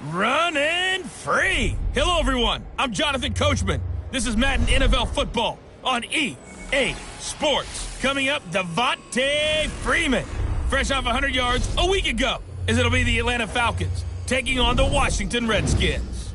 running free. Hello, everyone. I'm Jonathan Coachman. This is Madden NFL Football on EA Sports. Coming up, Devontae Freeman, fresh off 100 yards a week ago, as it'll be the Atlanta Falcons taking on the Washington Redskins.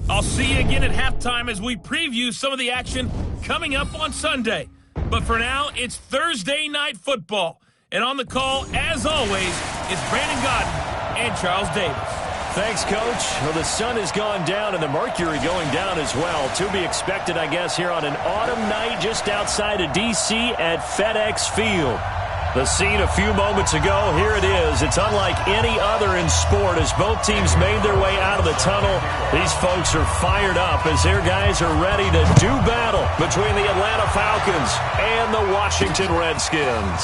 I'll see you again at halftime as we preview some of the action coming up on Sunday. But for now, it's Thursday Night Football. And on the call, as always, is Brandon Godden and Charles Davis. Thanks, Coach. Well, the sun has gone down and the mercury going down as well. To be expected, I guess, here on an autumn night just outside of D.C. at FedEx Field. The scene a few moments ago, here it is. It's unlike any other in sport as both teams made their way out of the tunnel. These folks are fired up as their guys are ready to do battle between the Atlanta Falcons and the Washington Redskins.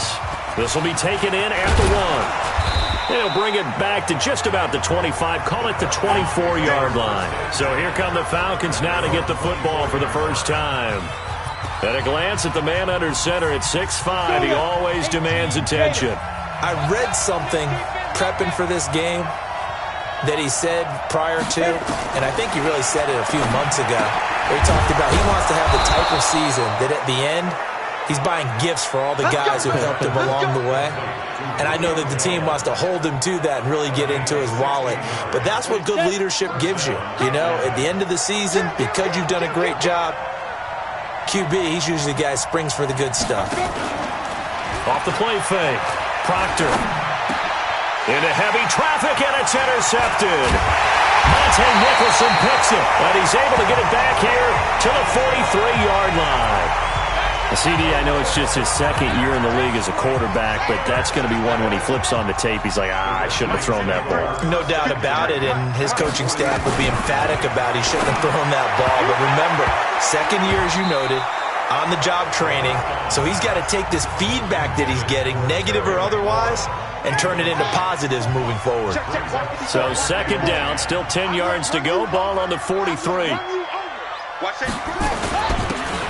This will be taken in at the 1. They'll bring it back to just about the 25, call it the 24-yard line. So here come the Falcons now to get the football for the first time. At a glance at the man under center at 6'5", he always demands attention. I read something prepping for this game that he said prior to, and I think he really said it a few months ago, where he talked about he wants to have the type of season that at the end, he's buying gifts for all the guys who helped him along the way. And I know that the team wants to hold him to that and really get into his wallet. But that's what good leadership gives you. You know, at the end of the season, because you've done a great job, QB, he's usually the guy who springs for the good stuff. Off the play fake. Proctor. Into heavy traffic, and it's intercepted. Monte Nicholson picks it, and he's able to get it back here to the 43-yard line. CD, I know it's just his second year in the league as a quarterback, but that's going to be one when he flips on the tape. He's like, I shouldn't have thrown that ball. No doubt about it, and his coaching staff would be emphatic about he shouldn't have thrown that ball. But remember, second year, as you noted, on-the-job training, so he's got to take this feedback that he's getting, negative or otherwise, and turn it into positives moving forward. So second down, still 10 yards to go, ball on the 43.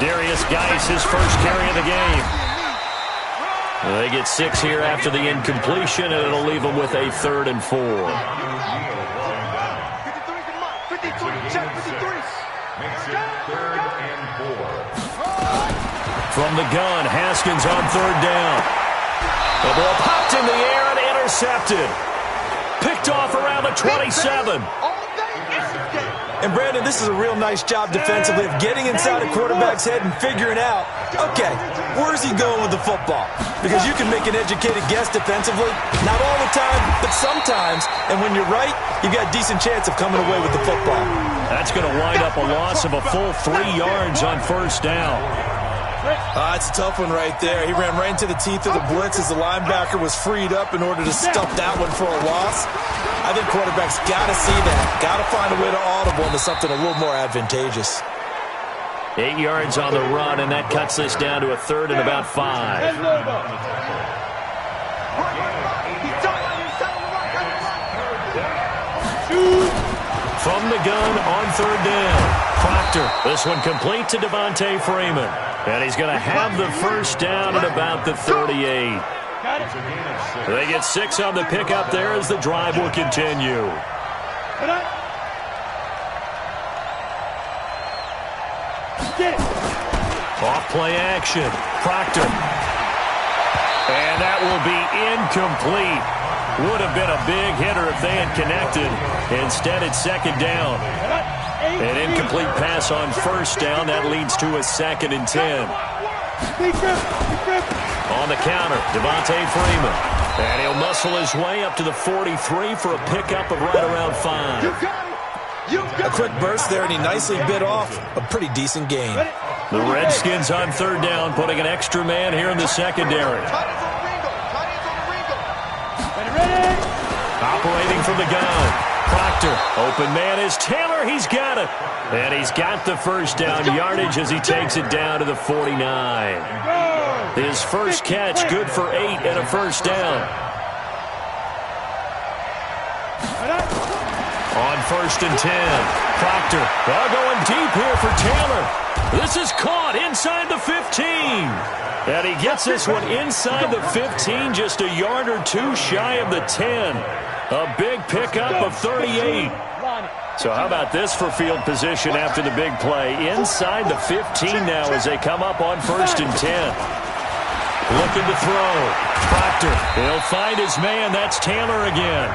Darius Geis, his first carry of the game. They get 6 here after the incompletion, and it'll leave them with a 3rd and 4. From the gun, Haskins on 3rd down. The ball popped in the air and intercepted. Picked off around the 27. And, Brandon, this is a real nice job defensively of getting inside a quarterback's head and figuring out, okay, where's he going with the football? Because you can make an educated guess defensively, not all the time, but sometimes. And when you're right, you've got a decent chance of coming away with the football. That's going to wind up a loss of a full 3 yards on 1st down. It's a tough one right there. He ran right into the teeth of the blitz as the linebacker was freed up in order to stuff that one for a loss. I think quarterbacks got to see that. Got to find a way to audible into something a little more advantageous. 8 yards on the run, and that cuts this down to a 3rd and about 5. From the gun on 3rd down. Proctor, this one complete to Devontae Freeman. And he's going to have the first down at about the 38. They get 6 on the pickup there as the drive will continue. Off play action. Proctor. And that will be incomplete. Would have been a big hitter if they had connected. Instead, it's 2nd down. An incomplete pass on 1st down. That leads to a 2nd and 10. On the counter, Devontae Freeman. And he'll muscle his way up to the 43 for a pickup of right around 5. A quick burst there, and he nicely bit off a pretty decent gain. The Redskins on 3rd down, putting an extra man here in the secondary. Operating from the gun. Proctor, open man is Taylor. He's got it. And he's got the first down yardage as he takes it down to the 49. His first catch, good for 8 and a first down. On 1st and 10, Proctor going deep here for Taylor. This is caught inside the 15. And he gets this one inside the 15, just a yard or two shy of the 10. A big pickup of 38. So how about this for field position after the big play? Inside the 15 now as they come up on 1st and 10. Looking to throw. Proctor. He'll find his man. That's Taylor again.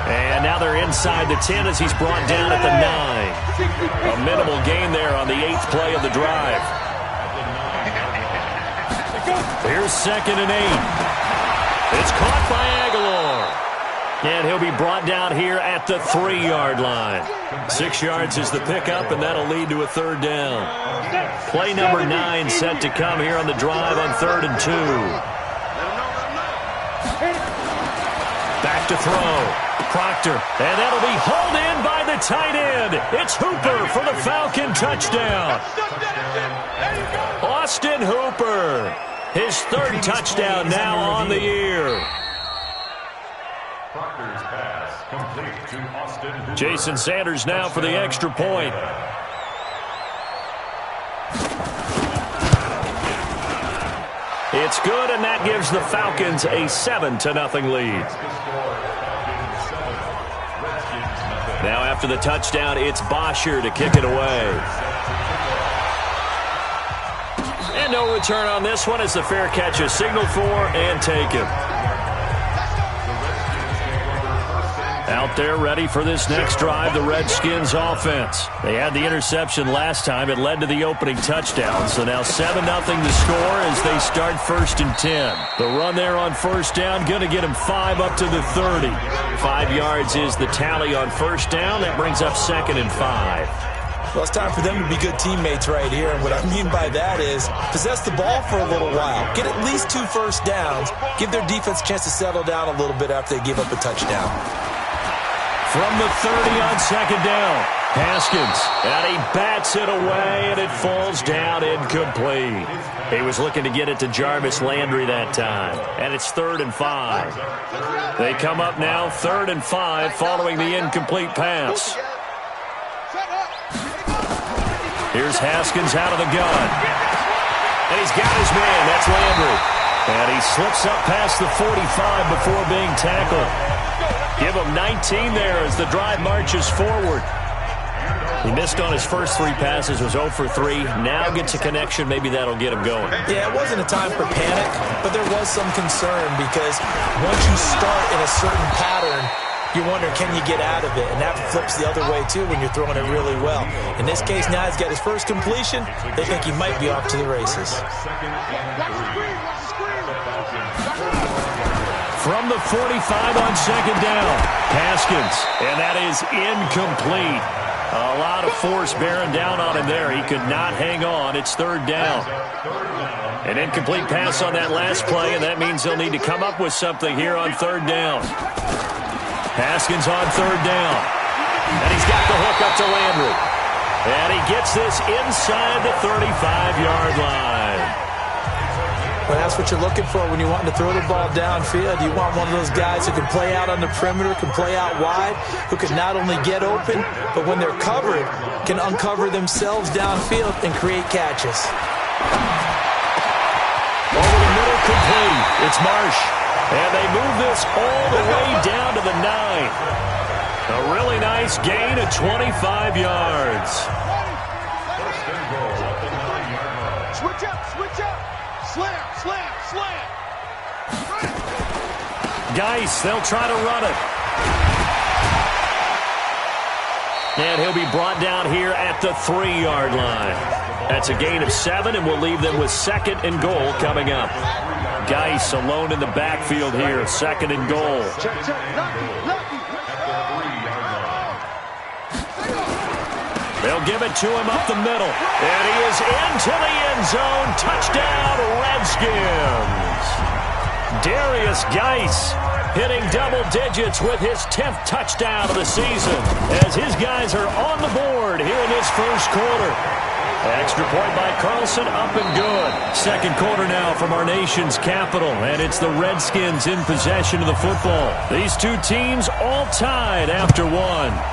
And now they're inside the 10 as he's brought down at the 9. A minimal gain there on the 8th play of the drive. Here's 2nd and 8. It's caught by Aguilar. And he'll be brought down here at the 3-yard line. 6 yards is the pickup, and that'll lead to a 3rd down. Play number 9 set to come here on the drive on 3rd and 2. Back to throw. Proctor, and that'll be hauled in by the tight end. It's Hooper for the Falcon touchdown. Austin Hooper, his 3rd touchdown now on the year. Proctor's pass complete to Austin Hooper. Jason Sanders now for the extra point. It's good, and that gives the Falcons a 7-0 lead. Now after the touchdown, it's Bosher to kick it away. And no return on this one as the fair catch is signaled for and taken. Out there ready for this next drive, the Redskins offense. They had the interception last time. It led to the opening touchdown. So now 7-0 to score as they start 1st and 10. The run there on 1st down, going to get him 5 up to the 30. 5 yards is the tally on 1st down. That brings up 2nd and 5. Well, it's time for them to be good teammates right here. And what I mean by that is possess the ball for a little while. Get at least 2 first downs. Give their defense a chance to settle down a little bit after they give up a touchdown. From the 30 on 2nd down, Haskins, and he bats it away, and it falls down incomplete. He was looking to get it to Jarvis Landry that time, and it's 3rd and 5. They come up now 3rd and 5 following the incomplete pass. Here's Haskins out of the gun, and he's got his man. That's Landry, and he slips up past the 45 before being tackled. Give him 19 there as the drive marches forward. He missed on his first 3 passes, was 0 for 3. Now gets a connection. Maybe that'll get him going. Yeah, it wasn't a time for panic, but there was some concern because once you start in a certain pattern, you wonder, can you get out of it? And that flips the other way, too, when you're throwing it really well. In this case, now he's got his first completion. They think he might be off to the races. From the 45 on 2nd down, Haskins, and that is incomplete. A lot of force bearing down on him there. He could not hang on. It's 3rd down. An incomplete pass on that last play, and that means they'll need to come up with something here on 3rd down. Haskins on 3rd down, and he's got the hook up to Landry. And he gets this inside the 35-yard line. Well, that's what you're looking for when you're wanting to throw the ball downfield. You want one of those guys who can play out on the perimeter, can play out wide, who can not only get open, but when they're covered, can uncover themselves downfield and create catches. Over the middle, complete. It's Marsh. And they move this all the way down to the 9. A really nice gain of 25 yards. Switch up, switch up. Slam, slam, slam. Geis, they'll try to run it. And he'll be brought down here at the 3-yard line. That's a gain of 7, and we'll leave them with 2nd and goal coming up. Geis alone in the backfield here, 2nd and goal. They'll give it to him up the middle. And he is into the end zone. Touchdown, Redskins. Darius Geis hitting double digits with his 10th touchdown of the season as his guys are on the board here in this first quarter. Extra point by Carlson, up and good. 2nd quarter now from our nation's capital, and it's the Redskins in possession of the football. These two teams all tied after 1,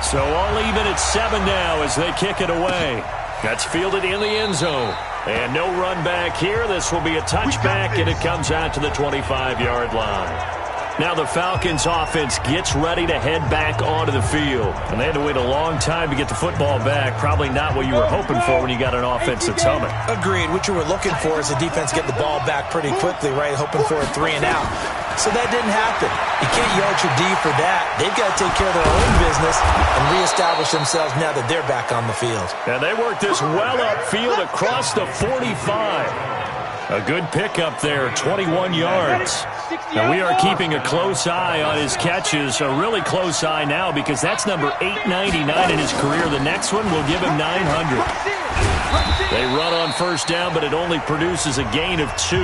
so all even at 7 now as they kick it away. That's fielded in the end zone, and no run back here. This will be a touchback, and it comes out to the 25-yard line. Now the Falcons offense gets ready to head back onto the field. And they had to wait a long time to get the football back. Probably not what you were hoping for when you got an offense that's humming. Agreed. What you were looking for is the defense get the ball back pretty quickly, right? Hoping for a 3 and out. So that didn't happen. You can't yell at your D for that. They've got to take care of their own business and reestablish themselves now that they're back on the field. And they worked this well upfield across the 45. A good pickup there, 21 yards. Now we are keeping a close eye on his catches, a really close eye now because that's number 899 in his career. The next one will give him 900. They run on first down, but it only produces a gain of 2.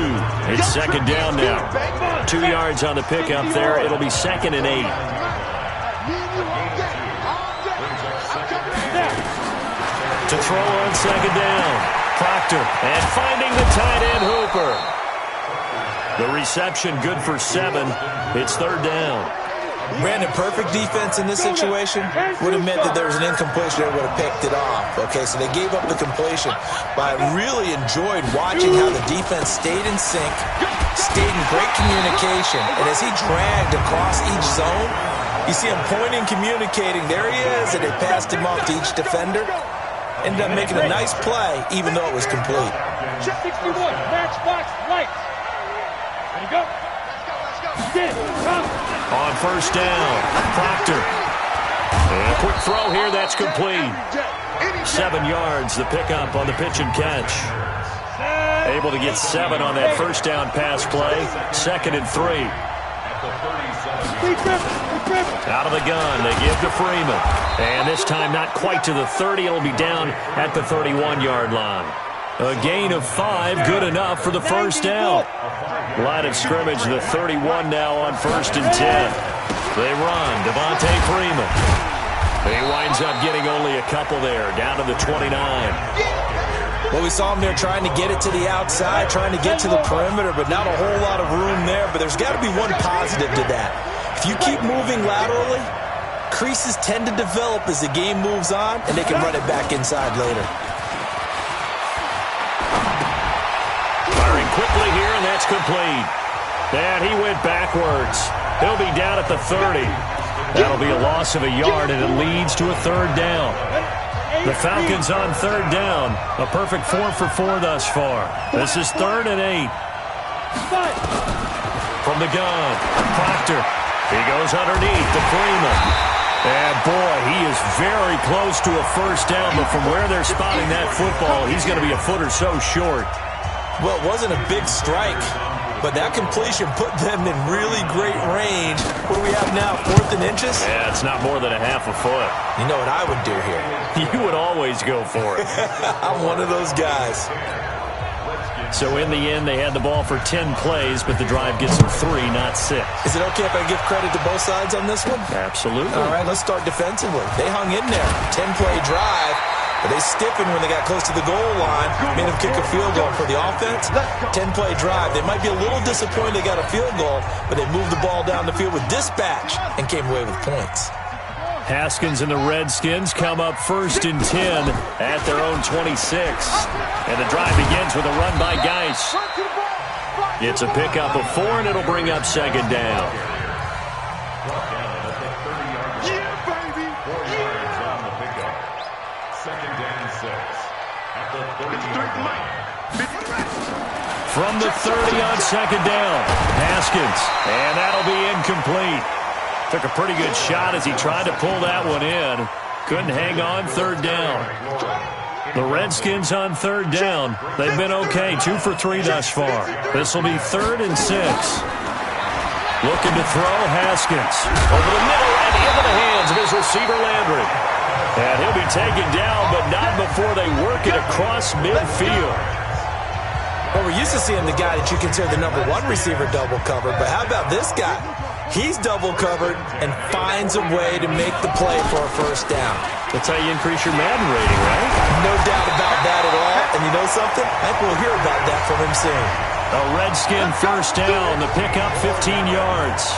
It's second down now. 2 yards on the pickup there. It'll be 2nd and 8. To throw on second down. Proctor, and finding the tight end Hooper. The reception good for 7. It's third down. Brandon, perfect defense in this situation would have meant that there was an incompletion. They would have picked it off. Okay, so they gave up the completion. But I really enjoyed watching how the defense stayed in sync, stayed in great communication. And as he dragged across each zone, you see him pointing, communicating. There he is, and they passed him off to each defender. Ended up making a nice play, even though it was complete. 61, matchbox, lights. Ready, go. On first down, Proctor. And a quick throw here, that's complete. 7 yards, the pickup on the pitch and catch. Able to get 7 on that first down pass play. 2nd and 3. Out of the gun, they give to Freeman. And this time not quite to the 30. It'll be down at the 31-yard line. A gain of 5, good enough for the first down. Line of scrimmage, the 31 now on 1st and 10. They run, Devontae Freeman. He winds up getting only a couple there, down to the 29. Well, we saw him there trying to get it to the outside, trying to get to the perimeter, but not a whole lot of room there. But there's got to be one positive to that. If you keep moving laterally, creases tend to develop as the game moves on, and they can run it back inside later. Firing quickly here, and that's complete. And he went backwards. He'll be down at the 30. That'll be a loss of a yard, and it leads to a third down. The Falcons on third down. A perfect 4 for 4 thus far. This is 3rd and 8. From the gun, Proctor. He goes underneath to Freeman. And, boy, he is very close to a first down, but from where they're spotting that football, he's going to be a foot or so short. Well, it wasn't a big strike, but that completion put them in really great range. What do we have now, 4th and inches? Yeah, it's not more than a half a foot. You know what I would do here? You would always go for it. I'm one of those guys. So in the end, they had the ball for 10 plays, but the drive gets them 3, not 6. Is it okay if I give credit to both sides on this one? Absolutely. All right, let's start defensively. They hung in there. 10-play drive, but they stiffened when they got close to the goal line. Made them kick a field goal for the offense. 10-play drive. They might be a little disappointed they got a field goal, but they moved the ball down the field with dispatch and came away with points. Haskins and the Redskins come up 1st and 10 at their own 26. And the drive begins with a run by Geis. It's a pickup of 4, and it'll bring up second down. Yeah, baby. 4 yards on the pickup. 2nd and 6. At the 30. From the 30 on second down, Haskins. And that'll be incomplete. Took a pretty good shot as he tried to pull that one in. Couldn't hang on, third down. The Redskins on third down. They've been okay, 2 for 3 thus far. This will be 3rd and 6. Looking to throw, Haskins. Over the middle and into the hands of his receiver, Landry. And he'll be taken down, but not before they work it across midfield. Well, we're used to seeing the guy that you consider the number 1 receiver double covered, but how about this guy? He's double covered and finds a way to make the play for a first down. That's how you increase your Madden rating, right? No doubt about that at all. And you know something? I think we'll hear about that from him soon. A Redskin first down. The pickup 15 yards.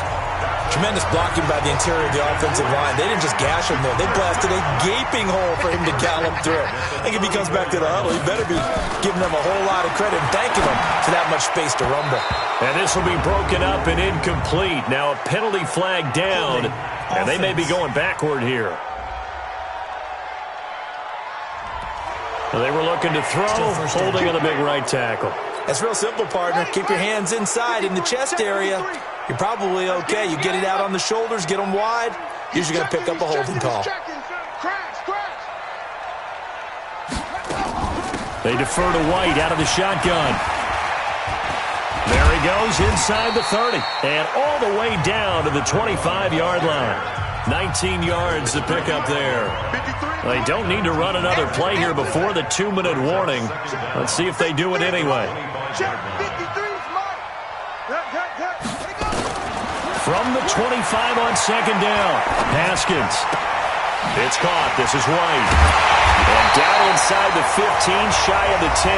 Tremendous blocking by the interior of the offensive line. They didn't just gash him there. They blasted a gaping hole for him to gallop through. I think if he comes back to the huddle, he better be giving them a whole lot of credit and thanking them for that much space to rumble. And this will be broken up and incomplete. Now a penalty flag down, and they may be going backward here. They were looking to throw, holding on the big right tackle. That's real simple, partner. Keep your hands inside in the chest area. You're probably okay. You get it out on the shoulders, get them wide. Usually going to pick up a holding call. They defer to White out of the shotgun. There he goes inside the 30. And all the way down to the 25-yard line. 19 yards to pick up there. They don't need to run another play here before the 2-minute warning. Let's see if they do it anyway. From the 25 on second down, Haskins. It's caught. This is White. And down inside the 15, shy of the 10.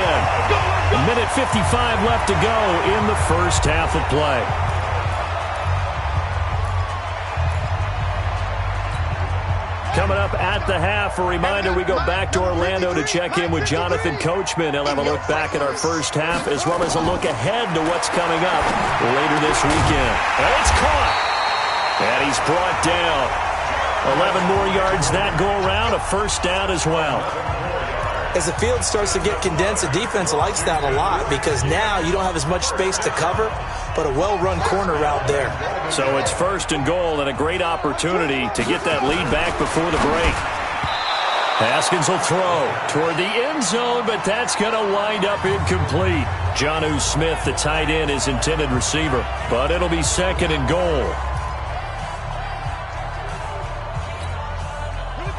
A minute 55 left to go in the first half of play. Coming up at the half, a reminder, we go back to Orlando to check in with Jonathan Coachman. He'll have a look back at our first half as well as a look ahead to what's coming up later this weekend. And it's caught. And he's brought down. 11 more yards that go around, a first down as well. As the field starts to get condensed, the defense likes that a lot because now you don't have as much space to cover, but a well-run corner route there. So it's first and goal and a great opportunity to get that lead back before the break. Haskins will throw toward the end zone, but that's going to wind up incomplete. Jonnu Smith, the tight end, is intended receiver, but it'll be second and goal.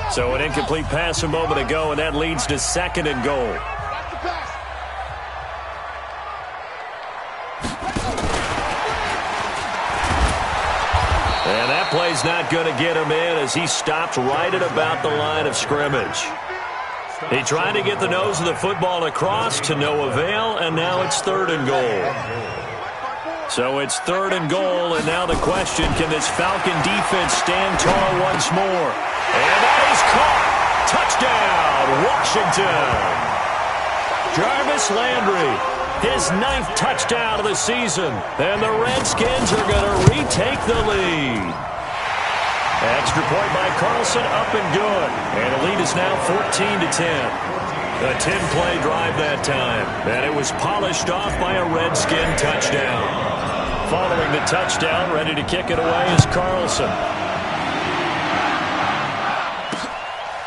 So an incomplete pass a moment ago, and that leads to second and goal. And that play's not going to get him in as he stopped right at about the line of scrimmage. He tried to get the nose of the football across to no avail, and now it's third and goal. So it's third and goal, and now the question, can this Falcon defense stand tall once more? And that is caught. Touchdown, Washington. Jarvis Landry, his 9th touchdown of the season, and the Redskins are going to retake the lead. Extra point by Carlson, up and good. And the lead is now 14-10. A 10-play drive that time, and it was polished off by a Redskin touchdown. Following the touchdown, ready to kick it away is Carlson.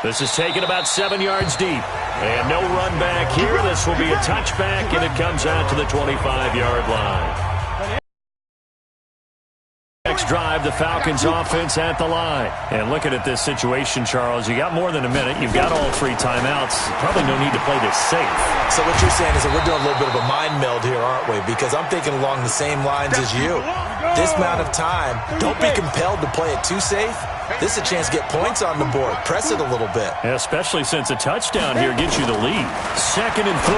This is taken about 7 yards deep. And no run back here. This will be a touchback, and it comes out to the 25-yard line. Next drive, the Falcons offense at the line. And looking at this situation, Charles, you got more than a minute. You've got all 3 timeouts. Probably no need to play this safe. So what you're saying is that we're doing a little bit of a mind meld here, aren't we? Because I'm thinking along the same lines as you. This amount of time, don't be compelled to play it too safe. This is a chance to get points on the board. Press it a little bit. Yeah, especially since a touchdown here gets you the lead. Second and 3.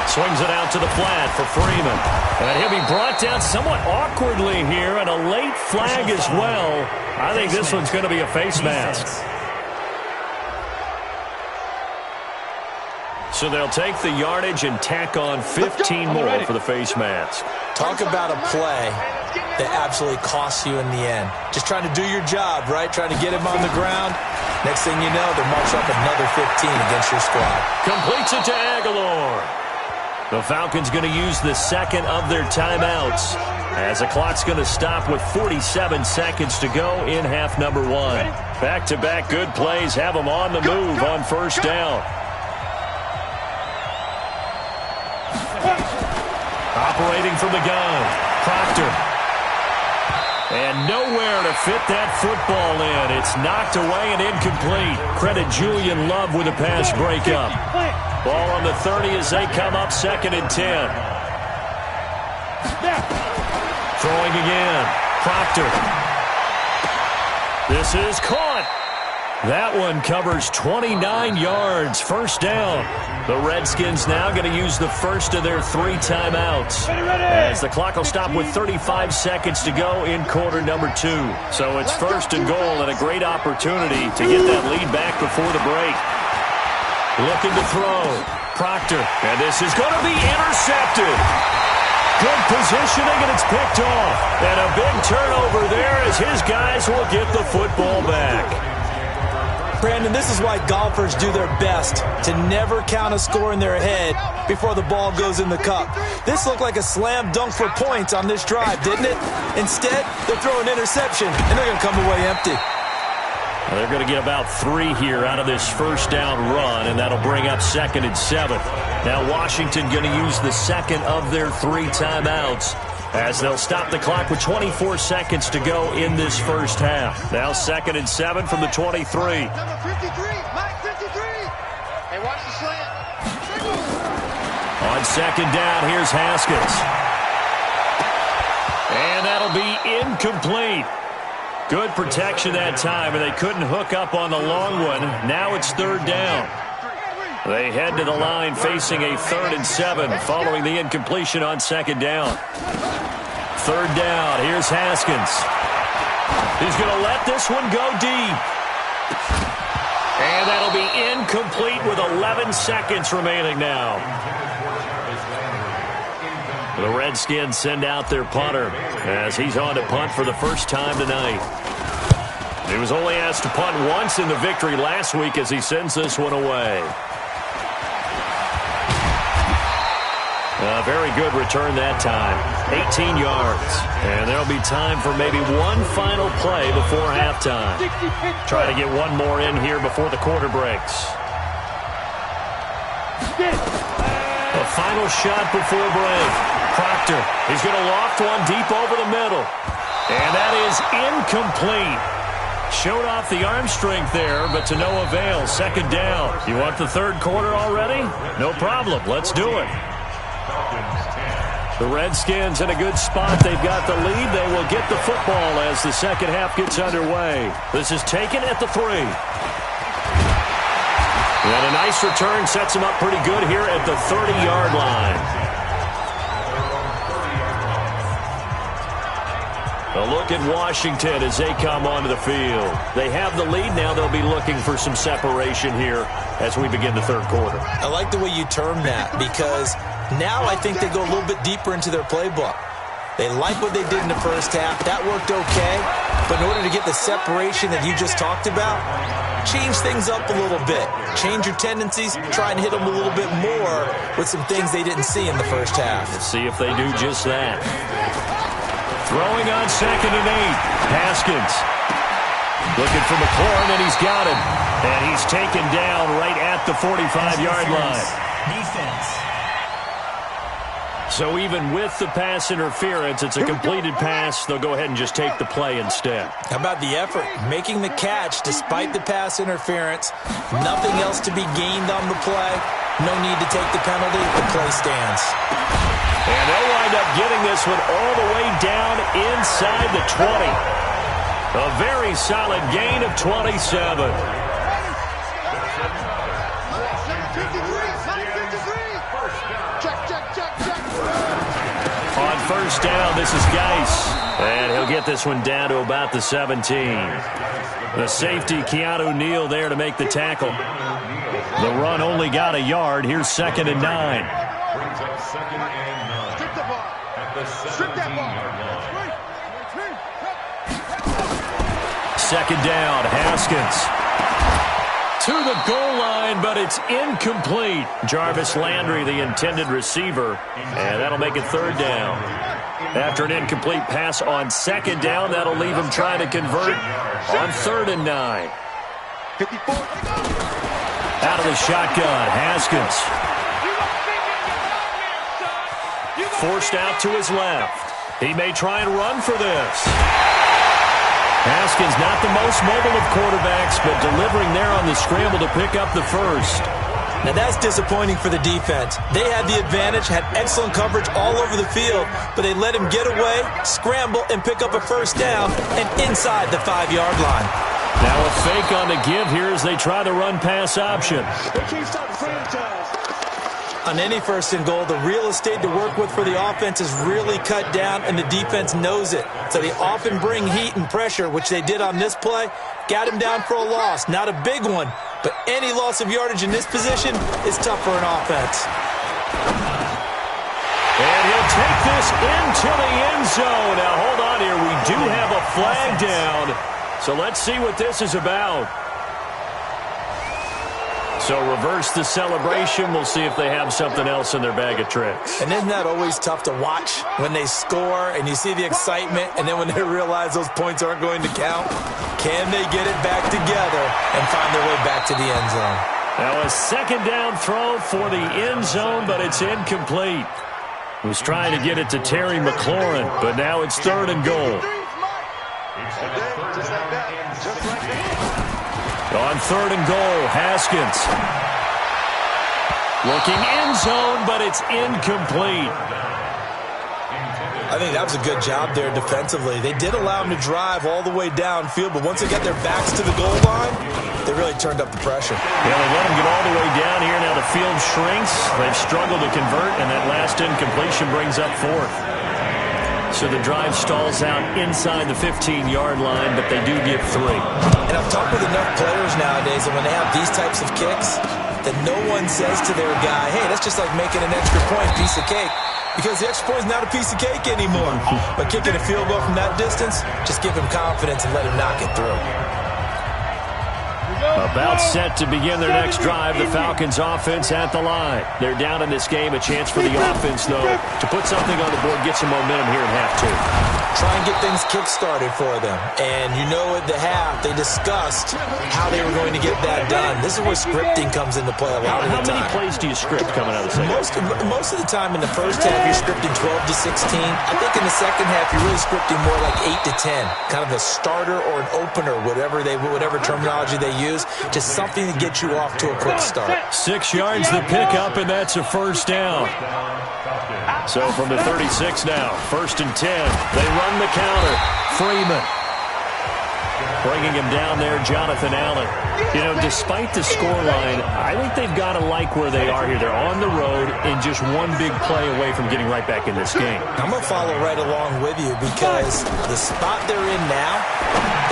Swings it out to the flat for Freeman. And he'll be brought down somewhat awkwardly here, and a late flag as well. I think this one's going to be a face mask. So they'll take the yardage and tack on 15 more for the face mask. Talk about a play that absolutely costs you in the end. Just trying to do your job, right? Trying to get him on the ground. Next thing you know, they're marching up another 15 against your squad. Completes it to Aguilar. The Falcons going to use the second of their timeouts as the clock's going to stop with 47 seconds to go in half number 1. Back-to-back good plays have them on the move on first down. Operating from the gun, Proctor. And nowhere to fit that football in. It's knocked away and incomplete. Credit Julian Love with a pass breakup. Ball on the 30 as they come up second and 10. Throwing again. Proctor. This is caught. That one covers 29 yards, first down. The Redskins now going to use the first of their 3 timeouts, as the clock will stop with 35 seconds to go in quarter number 2. So it's first and goal, and a great opportunity to get that lead back before the break. Looking to throw. Proctor, and this is going to be intercepted. Good positioning, and it's picked off. And a big turnover there as his guys will get the football back. Brandon, this is why golfers do their best to never count a score in their head before the ball goes in the cup. This looked like a slam dunk for points on this drive, didn't it? Instead, they'll throw an interception, and they're going to come away empty. They're going to get about 3 here out of this first down run, and that'll bring up 2nd and 7. Now Washington going to use the second of their 3 timeouts, as they'll stop the clock with 24 seconds to go in this first half. Now 2nd and 7 from the 23. Number 53, Mike 53. Hey, watch the slant. On 2nd down, here's Haskins. And that'll be incomplete. Good protection that time, and they couldn't hook up on the long one. Now it's 3rd down. They head to the line facing a 3rd and 7 following the incompletion on 2nd down. 3rd down, here's Haskins. He's going to let this one go deep. And that'll be incomplete with 11 seconds remaining now. The Redskins send out their punter as he's on to punt for the first time tonight. He was only asked to punt once in the victory last week as he sends this one away. A very good return that time. 18 yards. And there'll be time for maybe one final play before halftime. Try to get one more in here before the quarter breaks. A final shot before break. Proctor, he's going to loft one deep over the middle. And that is incomplete. Showed off the arm strength there, but to no avail. 2nd down. You want the 3rd quarter already? No problem. Let's do it. The Redskins in a good spot. They've got the lead. They will get the football as the second half gets underway. This is taken at the 3. And a nice return sets him up pretty good here at the 30-yard line. A look at Washington as they come onto the field. They have the lead now. They'll be looking for some separation here as we begin the 3rd quarter. I like the way you term that, because now I think they go a little bit deeper into their playbook. They like what they did in the first half. That worked okay. But in order to get the separation that you just talked about, change things up a little bit. Change your tendencies. Try and hit them a little bit more with some things they didn't see in the first half. Let's see if they do just that. Throwing on 2nd and 8. Haskins looking for McLaurin, and he's got him. And he's taken down right at the 45-yard line. Defense. So even with the pass interference, it's a completed pass. They'll go ahead and just take the play instead. How about the effort? Making the catch despite the pass interference. Nothing else to be gained on the play. No need to take the penalty. The play stands. And they'll wind up getting this one all the way down inside the 20. A very solid gain of 27. On 1st down, this is Geis. And he'll get this one down to about the 17. The safety, Keanu Neal, there to make the tackle. The run only got a yard. Here's 2nd and 9. Brings up 2nd and 9. Strip the ball. At the Strip that ball. 2nd down, Haskins to the goal line, but it's incomplete. Jarvis Landry, the intended receiver, and that'll make it 3rd down. After an incomplete pass on 2nd down, that'll leave him trying to convert on 3rd and 9. 54. Out of the shotgun, Haskins. Forced out to his left. He may try and run for this. Haskins not the most mobile of quarterbacks, but delivering there on the scramble to pick up the first. Now that's disappointing for the defense. They had the advantage, had excellent coverage all over the field, but they let him get away, scramble, and pick up a first down, and inside the 5-yard line. Now a fake on the give here as they try the run-pass option. On any first and goal, the real estate to work with for the offense is really cut down, and the defense knows it. So they often bring heat and pressure, which they did on this play. Got him down for a loss. Not a big one, but any loss of yardage in this position is tough for an offense. And he'll take this into the end zone. Now, hold on here. We do have a flag down. So let's see what this is about. So reverse the celebration. We'll see if they have something else in their bag of tricks. And isn't that always tough to watch when they score and you see the excitement, and then when they realize those points aren't going to count? Can they get it back together and find their way back to the end zone? Now a second down throw for the end zone, but it's incomplete. Was trying to get it to Terry McLaurin, but now it's third and goal. On third and goal, Haskins. Looking end zone, but it's incomplete. I think that was a good job there defensively. They did allow him to drive all the way downfield, but once they got their backs to the goal line, they really turned up the pressure. Yeah, they let him get all the way down here. Now the field shrinks. They've struggled to convert, and that last incompletion brings up fourth. So the drive stalls out inside the 15-yard line, but they do get 3. And I've talked with enough players nowadays that when they have these types of kicks, that no one says to their guy, hey, that's just like making an extra point, piece of cake. Because the extra point is not a piece of cake anymore. But kicking a field goal from that distance, just give him confidence and let him knock it through. About set to begin their next drive, the Falcons offense at the line. They're down in this game. A chance for the offense, though, to put something on the board, get some momentum here in half 2. Try and get things kick-started for them. And you know at the half, they discussed how they were going to get that done. This is where scripting comes into play a lot of the time. How many plays do you script coming out of the second? Most of the time in the first half, you're scripting 12 to 16. I think in the second half, you're really scripting more like 8 to 10. Kind of a starter or an opener, whatever terminology they use. Just something to get you off to a quick start. 6 yards the pickup, and that's a first down. So from the 36 now, 1st and 10. They run the counter. Freeman. Bringing him down there, Jonathan Allen. You know, despite the scoreline, I think they've got to like where they are here. They're on the road and just one big play away from getting right back in this game. I'm going to follow right along with you because the spot they're in now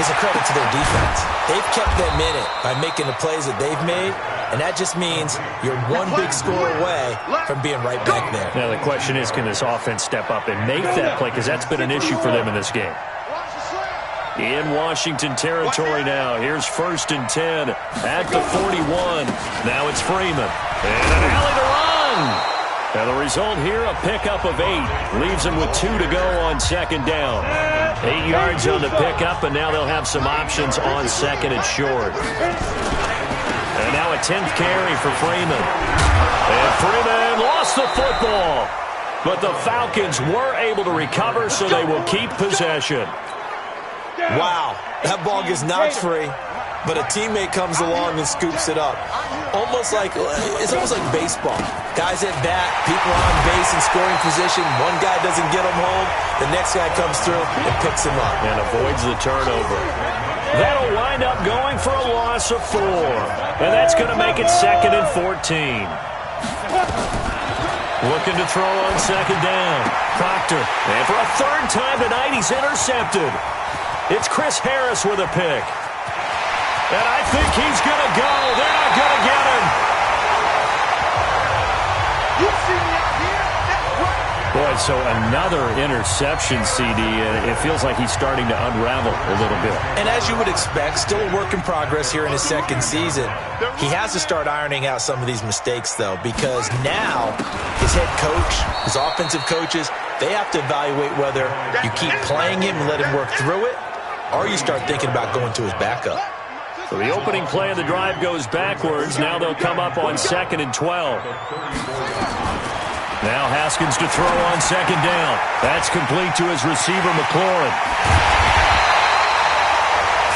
is a credit to their defense. They've kept them in it by making the plays that they've made, and that just means you're one big score away from being right back there. Now the question is, can this offense step up and make that play? Because that's been an issue for them in this game. In Washington territory now. Here's 1st and 10 at the 41. Now it's Freeman. And an alley to run. Now the result here, a pickup of 8. Leaves him with 2 to go on 2nd down. 8 yards on the pickup, and now they'll have some options on 2nd and short. And now a 10th carry for Freeman. And Freeman lost the football. But the Falcons were able to recover, so they will keep possession. Wow, that ball gets knocked free, but a teammate comes along and scoops it up. It's almost like baseball. Guys at bat, people on base in scoring position. One guy doesn't get him home, the next guy comes through and picks him up. And avoids the turnover. That'll wind up going for a loss of 4. And that's going to make it 2nd and 14. Looking to throw on 2nd down. Proctor. And for a 3rd time tonight, he's intercepted. It's Chris Harris with a pick. And I think he's going to go. They're not going to get him. You see me out here? That's right. Boy, so another interception, CD, and it feels like he's starting to unravel a little bit. And as you would expect, still a work in progress here in his 2nd season. He has to start ironing out some of these mistakes, though, because now his head coach, his offensive coaches, they have to evaluate whether you keep playing him and let him work through it, or you start thinking about going to his backup. So the opening play of the drive goes backwards. Now they'll come up on 2nd and 12. Now Haskins to throw on 2nd down. That's complete to his receiver, McLaurin.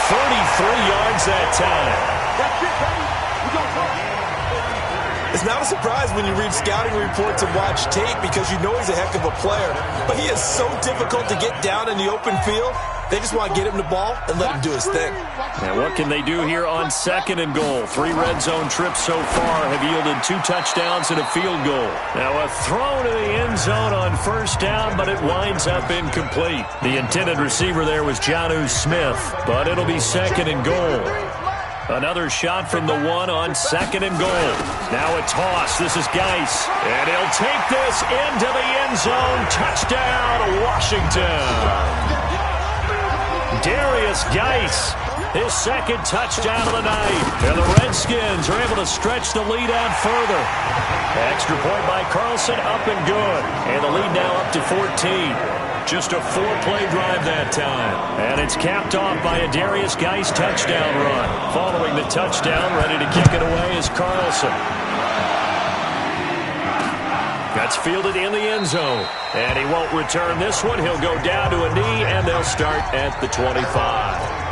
33 yards that time. That's it, baby. We're going to It's not a surprise when you read scouting reports and watch tape because you know he's a heck of a player. But he is so difficult to get down in the open field. They just want to get him the ball and let him do his thing. And what can they do here on 2nd and goal? 3 red zone trips so far have yielded 2 touchdowns and a field goal. Now a throw to the end zone on 1st down, but it winds up incomplete. The intended receiver there was Jonnu Smith, but it'll be 2nd and goal. Another shot from the 1 on 2nd and goal. Now a toss. This is Geis. And he'll take this into the end zone. Touchdown, Washington. Darius Geis, his 2nd touchdown of the night. And the Redskins are able to stretch the lead out further. Extra point by Carlson, up and good. And the lead now up to 14. Just a 4-play drive that time. And it's capped off by a Darius Geis touchdown run. Following the touchdown, ready to kick it away is Carlson. That's fielded in the end zone. And he won't return this one. He'll go down to a knee, and they'll start at the 25.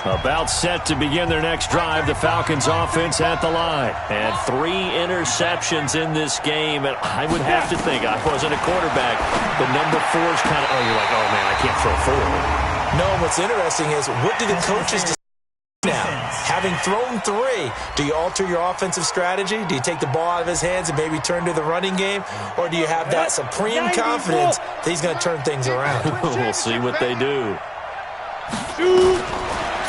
About set to begin their next drive, the Falcons offense at the line. And 3 interceptions in this game. And I would have to think, I wasn't a quarterback, but number 4 is kind of, you're like, oh, man, I can't throw 4. No, what's interesting is, what do the coaches decide now? Having thrown 3, do you alter your offensive strategy? Do you take the ball out of his hands and maybe turn to the running game? Or do you have that supreme confidence that he's going to turn things around? We'll see what they do.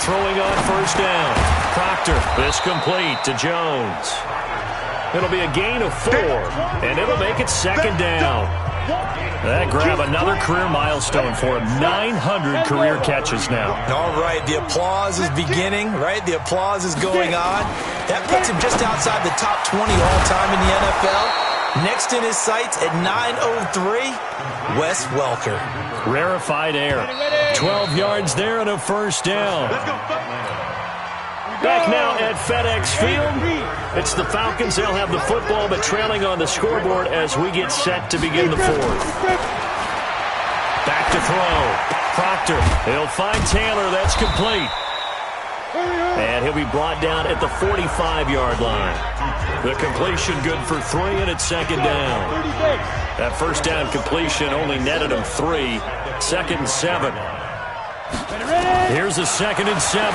Throwing on 1st down. Proctor, this complete to Jones. It'll be a gain of 4, and it'll make it 2nd down. That grab another career milestone for him. 900 career catches now. All right, the applause is beginning, right? The applause is going on. That puts him just outside the top 20 all-time in the NFL. Next in his sights at 903, Wes Welker. Rarefied air. 12 yards there and a 1st down. Back now at FedEx Field. It's the Falcons. They'll have the football, but trailing on the scoreboard as we get set to begin the 4th. Back to throw. Proctor. He'll find Taylor. That's complete. And he'll be brought down at the 45-yard line. The completion good for 3, and it's 2nd down. That 1st down completion only netted him 3. 2nd and 7. Here's a 2nd and 7.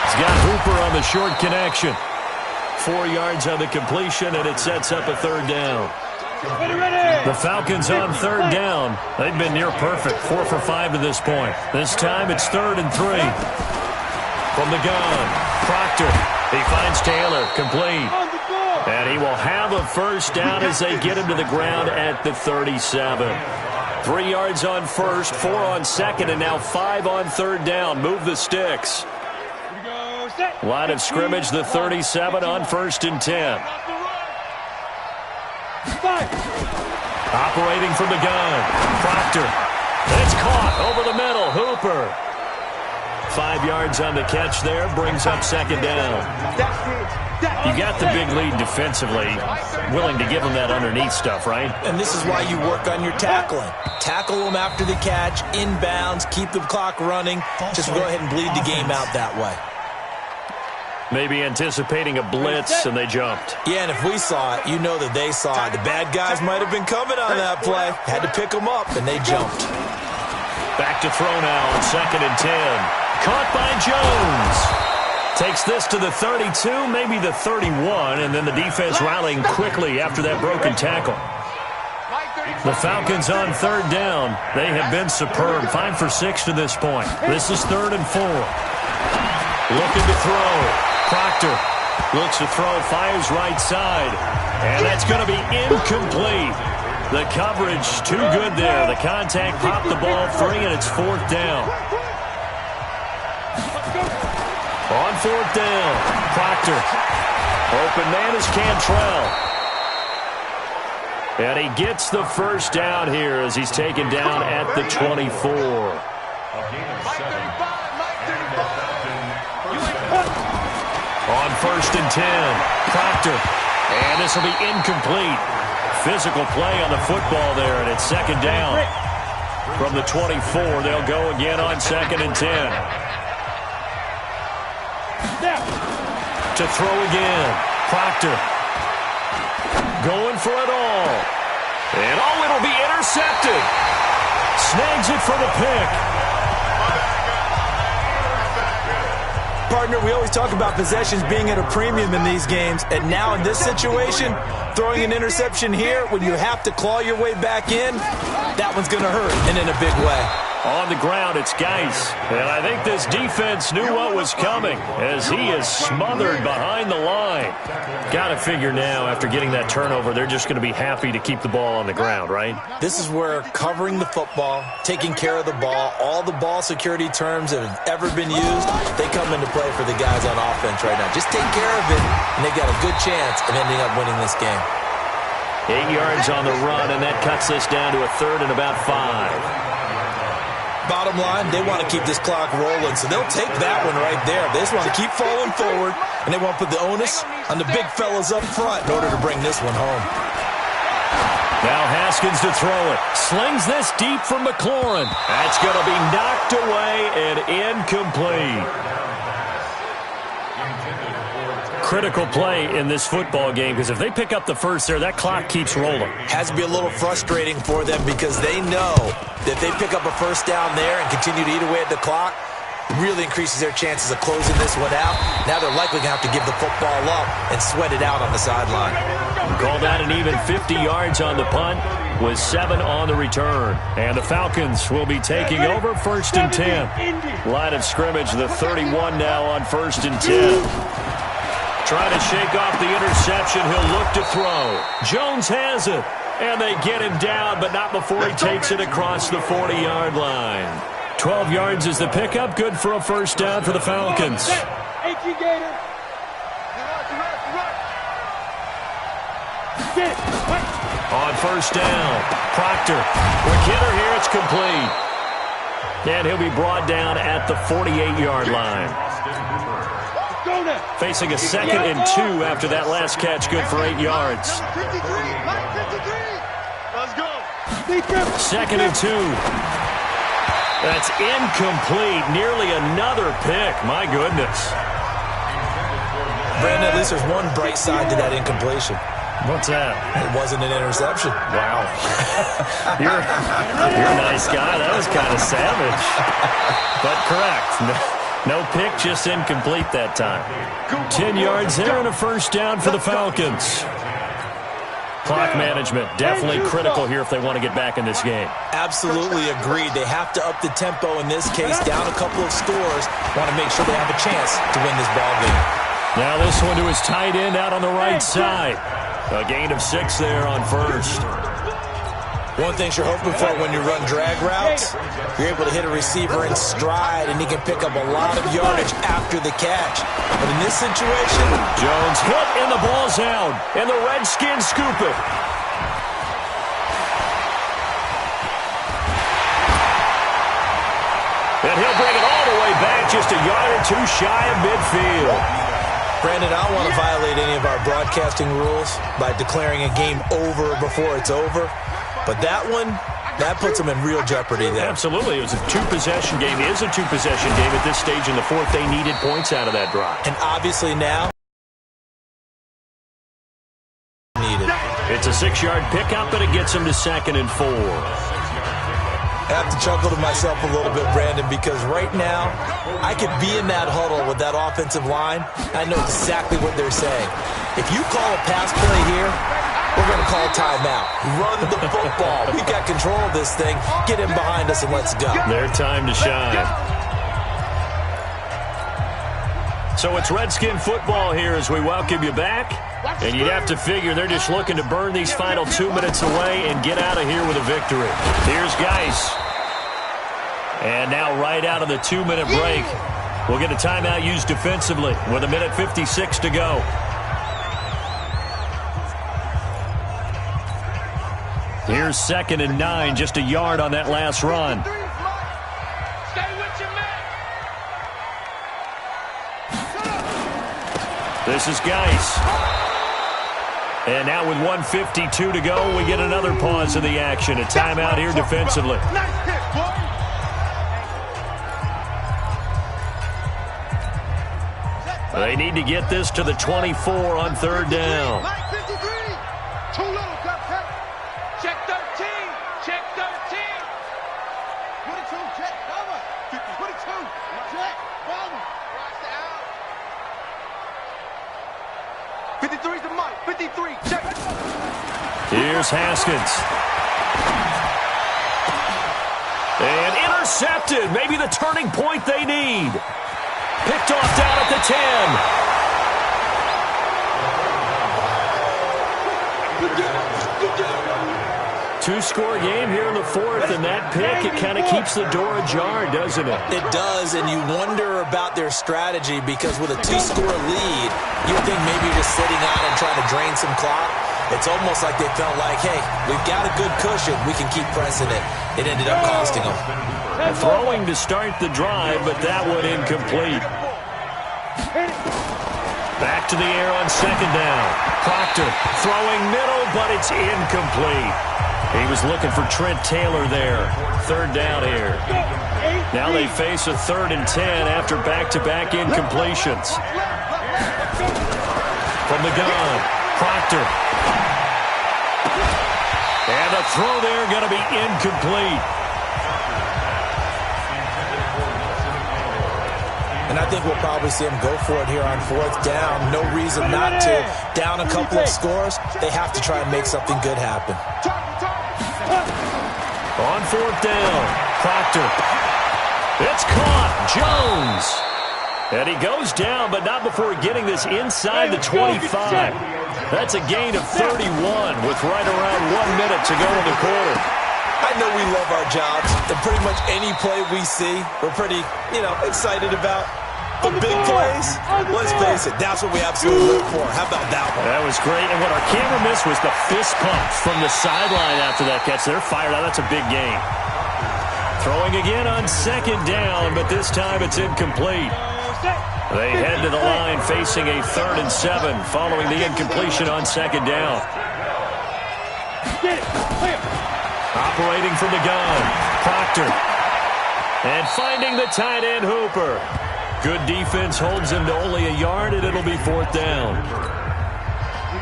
He's got Hooper on the short connection. 4 yards on the completion, and it sets up a 3rd down. The Falcons on 3rd down. They've been near perfect, 4 for 5 to this point. This time it's 3rd and 3. From the gun, Proctor. He finds Taylor, complete. And he will have a 1st down as they get him to the ground at the 37. 3 yards on 1st, 4 on 2nd, and now 5 on 3rd down. Move the sticks. Line of scrimmage, the 37 on 1st and 10. Operating from the gun, Proctor. It's caught over the middle, Hooper. 5 yards on the catch there, brings up 2nd down. You got the big lead defensively, willing to give them that underneath stuff, right? And this is why you work on your tackling. Tackle them after the catch, inbounds, keep the clock running. Just go ahead and bleed the game out that way. Maybe anticipating a blitz, and they jumped. Yeah, and if we saw it, you know that they saw it. The bad guys might have been coming on that play. Had to pick them up, and they jumped. Back to throw now on 2nd and 10. Caught by Jones. Takes this to the 32, maybe the 31, and then the defense rallying quickly after that broken tackle. The Falcons on 3rd down. They have been superb. 5 for 6 to this point. This is 3rd and 4. Looking to throw. Proctor looks to throw, fires right side. And that's going to be incomplete. The coverage too good there. The contact popped the ball free, and it's 4th down. On 4th down, Proctor. Open man is Cantrell. And he gets the 1st down here as he's taken down at the 24. On 1st and 10, Proctor. And this will be incomplete. Physical play on the football there, and it's 2nd down. From the 24, they'll go again on 2nd and 10. To throw again, Proctor. Going for it all. And it'll be intercepted. Snags it for the pick. Partner, we always talk about possessions being at a premium in these games, and now in this situation, throwing an interception here when you have to claw your way back in, that one's going to hurt, and in a big way. On the ground, it's Geis. And I think this defense knew what was coming as he is smothered behind the line. Got to figure now, after getting that turnover, they're just going to be happy to keep the ball on the ground, right? This is where covering the football, taking care of the ball, all the ball security terms that have ever been used, they come into play for the guys on offense right now. Just take care of it, and they've got a good chance of ending up winning this game. 8 yards on the run, and that cuts this down to a 3rd and about 5. Bottom line, they want to keep this clock rolling, so they'll take that one right there. They just want to keep falling forward, and they want to put the onus on the big fellas up front in order to bring this one home. Now Haskins to throw it. Slings this deep from McLaurin. That's going to be knocked away and incomplete. Critical play in this football game, because if they pick up the first there, that clock keeps rolling. Has to be a little frustrating for them because they know that if they pick up a first down there and continue to eat away at the clock, it really increases their chances of closing this one out. Now they're likely going to have to give the football up and sweat it out on the sideline. Call that an even 50 yards on the punt with 7 on the return. And the Falcons will be taking over 1st and 10. Line of scrimmage, the 31 now on 1st and 10. Trying to shake off the interception. He'll look to throw. Jones has it. And they get him down, but not before he takes it across the 40-yard line. 12 yards is the pickup. Good for a first down for the Falcons. On first down, Proctor. McKinnon here, it's complete. And he'll be brought down at the 48-yard line. Facing a 2nd and 2 after that last catch, good for 8 yards. 2nd and 2. That's incomplete. Nearly another pick. My goodness. Brandon, at least there's one bright side to that incompletion. What's that? It wasn't an interception. Wow. You're a nice guy. That was kind of savage. But correct. No pick, just incomplete that time. 10 yards there and a first down for the Falcons. Clock management, definitely critical here if they want to get back in this game. Absolutely agreed. They have to up the tempo in this case, down a couple of scores. Want to make sure they have a chance to win this ball game. Now this one to his tight end out on the right side. A gain of 6 there on first. One thing you're hoping for when you run drag routes, you're able to hit a receiver in stride, and he can pick up a lot of yardage after the catch. But in this situation, Jones hit, and the ball's out, and the Redskins scoop it. And he'll bring it all the way back, just a yard or 2 shy of midfield. Brandon, I don't want to violate any of our broadcasting rules by declaring a game over before it's over. But that one, that puts them in real jeopardy there. Absolutely. It was a 2-possession game. It is a 2-possession game at this stage in the 4th. They needed points out of that drive. And obviously now, needed. It's a 6-yard pickup, but it gets them to 2nd and 4. I have to chuckle to myself a little bit, Brandon, because right now, I could be in that huddle with that offensive line. I know exactly what they're saying. If you call a pass play here, we're going to call timeout. Run the football. We've got control of this thing. Get him behind us and let's go. Their time to shine. So it's Redskin football here as we welcome you back. And you'd have to figure they're just looking to burn these final 2 minutes away and get out of here with a victory. Here's Geis. And now right out of the 2-minute break, we'll get a timeout used defensively with 1:56 to go. Here's 2nd and 9, just a yard on that last run. This is Geis. And now with 1:52 to go, we get another pause in the action. A timeout here defensively. They need to get this to the 24 on 3rd down. Too little, check 13, check 13. 53, check. Here's Haskins. And intercepted. Maybe the turning point they need. Picked off down at the 10. Two-score game here in the fourth, and that pick, it kind of keeps the door ajar, doesn't it? It does, and you wonder about their strategy because with a two-score lead, you think maybe you're just sitting out and trying to drain some clock. It's almost like they felt like, hey, we've got a good cushion. We can keep pressing it. It ended up costing them. Throwing to start the drive, but that one incomplete. Back to the air on second down. Proctor throwing middle, but it's incomplete. He was looking for Trent Taylor there. Third down here. Now they face a 3rd and 10 after back-to-back incompletions. From the gun, Proctor. And the throw there going to be incomplete. And I think we'll probably see him go for it here on 4th down. No reason not to. Down a couple of scores, they have to try and make something good happen. On 4th down, Proctor. It's caught. Jones. And he goes down, but not before getting this inside the 25. That's a gain of 31 with right around 1 minute to go in the quarter. I know we love our jobs, and pretty much any play we see, we're pretty, excited about. But big plays, let's face it, that's what we absolutely live for. How about that one? That was great, and what our camera missed was the fist pump from the sideline after that catch. They're fired out. That's a big gain. Throwing again on 2nd down, but this time it's incomplete. They head to the line facing a 3rd and 7 following the incompletion on 2nd down. Operating from the gun, Proctor. And finding the tight end, Hooper. Good defense holds him to only a yard, and it'll be 4th down.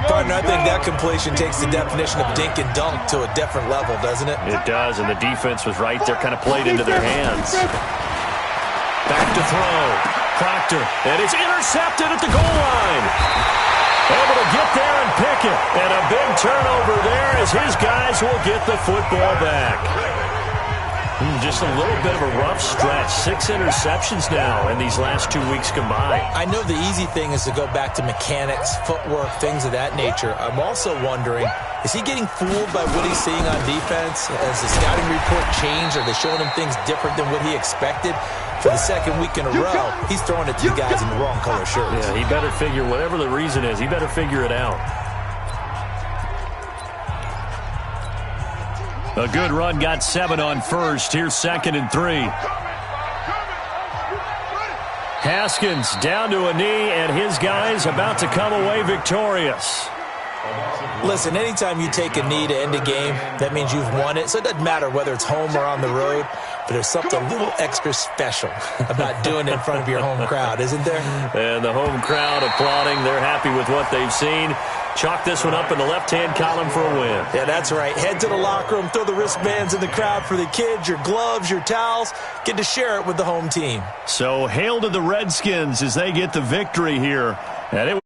Partner, I think that completion takes the definition of dink and dunk to a different level, doesn't it? It does, and the defense was right there, kind of played into their hands. Back to throw. Proctor, and it's intercepted at the goal line. Able to get there and pick it. And a big turnover there as his guys will get the football back. Just a little bit of a rough stretch. 6 interceptions now in these last 2 weeks combined. I know the easy thing is to go back to mechanics, footwork, things of that nature. I'm also wondering, is he getting fooled by what he's seeing on defense? Has the scouting report changed? Are they showing him things different than what he expected? For the 2nd week in a row, he's throwing it to the guys in the wrong color shirts. Yeah, he better figure, whatever the reason is, he better figure it out. A good run, got 7 on first. Here's 2nd and 3. Haskins down to a knee, and his guys about to come away victorious. Listen, anytime you take a knee to end a game, that means you've won it. So it doesn't matter whether it's home or on the road, but there's something a little extra special about doing it in front of your home crowd, isn't there? And the home crowd applauding. They're happy with what they've seen. Chalk this one up in the left-hand column for a win. Yeah, that's right. Head to the locker room, throw the wristbands in the crowd for the kids, your gloves, your towels. Get to share it with the home team. So hail to the Redskins as they get the victory here. And it